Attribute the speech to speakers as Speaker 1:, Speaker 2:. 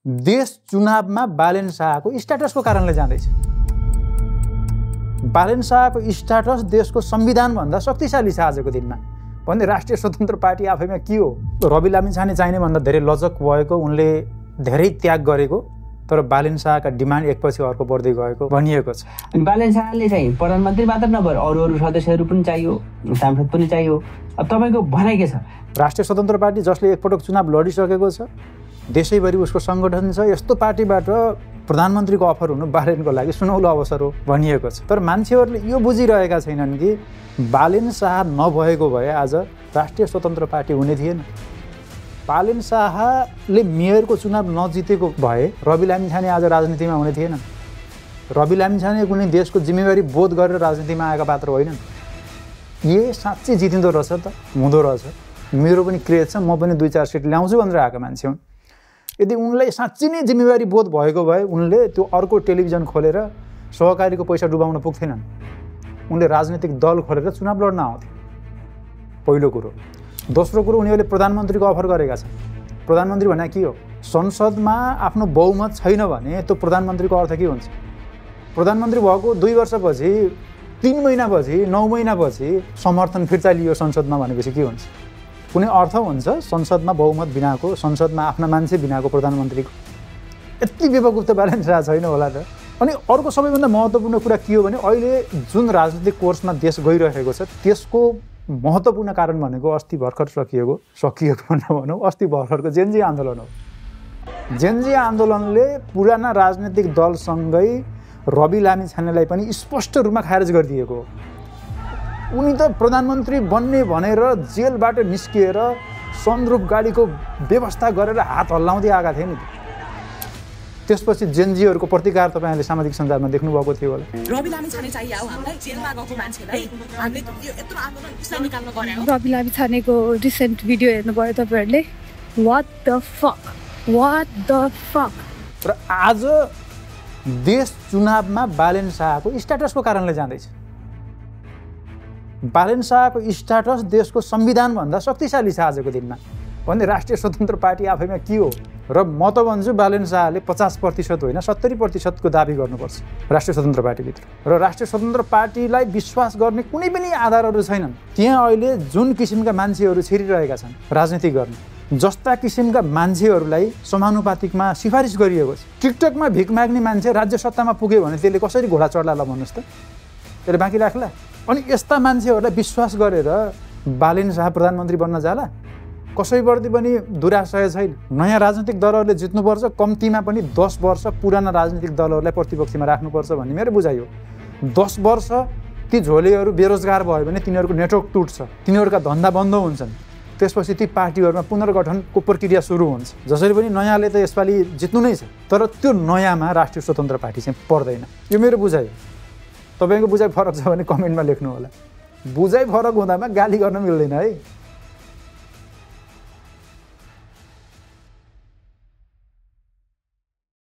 Speaker 1: देश चुनावमा बालेन शाहको स्ट्याटसको कारणले जाँदैछ। बालेन शाहको स्ट्याटस देशको संविधानभन्दा शक्तिशाली छ आजको दिनमा। भने राष्ट्रिय स्वतन्त्र पार्टी आफैमा के हो? रवि लामिछाने चाहिने भन्दा धेरै लचक भएको, उनले धेरै त्याग गरेको, तर बालेन शाहका डिमान्ड एकपछि अर्को बढ्दै गएको भनिएको छ।
Speaker 2: अनि बालेन शाहले चाहिँ प्रधानमन्त्री मात्र नभएर अरू सदस्यहरू पनि चाहियो, सांसद पनि चाहियो। अब तपाईको भनाइ के छ?
Speaker 1: राष्ट्रिय स्वतन्त्र पार्टी जसले एकपटक चुनाव लडिसकेको छ, देशैभरि उसको संगठन छ, यस्तो पार्टीबाट प्रधानमन्त्रीको अफर हुनु बालेनको लागि सुनौलो अवसर हो भनिएको छ। तर मान्छेहरूले यो बुझिरहेका छैनन् कि बालेन शाह नभएको भए आज राष्ट्रिय स्वतन्त्र पार्टी हुने थिएन। बालेन शाहले मेयरको चुनाव नजितेको भए रवि लामिछाने आज राजनीतिमा हुने थिएन। रवि लामिछाने कुनै देशको जिम्मेवारी बोध गरेर राजनीतिमा आएका पात्र होइनन्। ये साँच्चै जितिँदो रहेछ त, हुँदो रहेछ, मेरो पनि क्रेज छ, म पनि 2-4 सिट ल्याउँछु भनेर आएका मान्छे हुन्। यदि उनलाई साँच्चै नै जिम्मेवारी बोध भएको भए उनले त्यो अर्को टेलिभिजन खोलेर सहकारीको पैसा डुबाउन पुग्थेनन्। उनले राजनीतिक दल खोलेर चुनाव लड्न आउँथे, पहिलो कुरो। दोस्रो कुरो, उनीहरूले प्रधानमन्त्रीको अफर गरेका छन्। प्रधानमन्त्री भने के हो? संसदमा आफ्नो बहुमत छैन भने त्यो प्रधानमन्त्रीको अर्थ के हुन्छ? प्रधानमन्त्री भएको 2 वर्षपछि, 3 महिनापछि, 9 महिनापछि समर्थन फिर्ता लियो संसदमा भनेपछि के हुन्छ? कुनै अर्थ हुन्छ संसदमा बहुमत बिनाको, संसदमा आफ्ना मान्छे बिनाको प्रधानमन्त्रीको? यति बेवकुफ त बालेन शाह छैन होला त। अनि अर्को सबैभन्दा महत्त्वपूर्ण कुरा के हो भने अहिले जुन राजनीतिक कोर्समा देश गइरहेको छ त्यसको महत्त्वपूर्ण कारण भनेको अस्ति भर्खर सकिएको नभनौँ, अस्ति भर्खरको जेनजी आन्दोलन हो। जेनजी आन्दोलनले पुराना राजनीतिक दलसँगै रवि लामिछानेलाई पनि स्पष्ट रूपमा खारेज गरिदिएको हो। उनी त प्रधानमन्त्री बन्ने भनेर जेलबाट निस्किएर सनरुफ गाडीको व्यवस्था गरेर हात हल्लाउँदै आएका थिए नि। त्यसपछि जेनजीहरूको प्रतिकार तपाईँले सामाजिक सञ्जालमा देख्नुभएको थियो होला।
Speaker 3: रवि लामिछाने चाहिए हो हामीलाई, जेलमा गएको मान्छेलाई हामीले यत्रो आन्दोलन उसलाई निकाल्न गरे हो।
Speaker 4: रवि लामिछानेको रिसेन्ट भिडियो हेर्नुभयो तपाईँहरूले? What the fuck.
Speaker 1: र आज देश चुनावमा बालेन शाहको स्ट्याटसको कारणले जाँदैछ। बालेन शाहको स्ट्याटस देशको संविधानभन्दा शक्तिशाली छ आजको दिनमा। भने राष्ट्रिय स्वतन्त्र पार्टी आफैमा के हो? र म त भन्छु बालेन शाहले 50% होइन 70% दाबी गर्नुपर्छ राष्ट्रिय स्वतन्त्र पार्टीभित्र। र राष्ट्रिय स्वतन्त्र पार्टीलाई विश्वास गर्ने कुनै पनि आधारहरू छैनन्। त्यहाँ अहिले जुन किसिमका मान्छेहरू छिरिरहेका छन् राजनीति गर्ने, जस्ता किसिमका मान्छेहरूलाई समानुपातिकमा सिफारिस गरिएको छ। टिकटकमा भिख माग्ने मान्छे राज्य सत्तामा पुग्यो भने त्यसले कसरी घोडा चढ्ला ल भन्नुहोस् त? त्यसले बाँकी राख्ला? अनि यस्ता मान्छेहरूलाई विश्वास गरेर बालेन शाह प्रधानमन्त्री बन्न जाला? कसैप्रति पनि दुराशय छैन। नयाँ राजनीतिक दलहरूले जित्नुपर्छ, कम्तीमा पनि 10 वर्ष पुराना राजनीतिक दलहरूलाई प्रतिपक्षमा राख्नुपर्छ भन्ने मेरो बुझाइ हो। 10 वर्ष ती झोलेहरू बेरोजगार भयो भने तिनीहरूको नेटवर्क टुट्छ, तिनीहरूका धन्दा बन्द हुन्छन्। त्यसपछि ती पार्टीहरूमा पुनर्गठनको प्रक्रिया सुरु हुन्छ। जसरी पनि नयाँले त यसपालि जित्नु नै छ, तर त्यो नयाँमा राष्ट्रिय स्वतन्त्र पार्टी चाहिँ पर्दैन। यो मेरो बुझाइ हो। तपाईँको बुझाइ फरक छ भने कमेन्टमा लेख्नु होला। बुझाइ फरक हुँदामा गाली गर्न मिल्दैन है।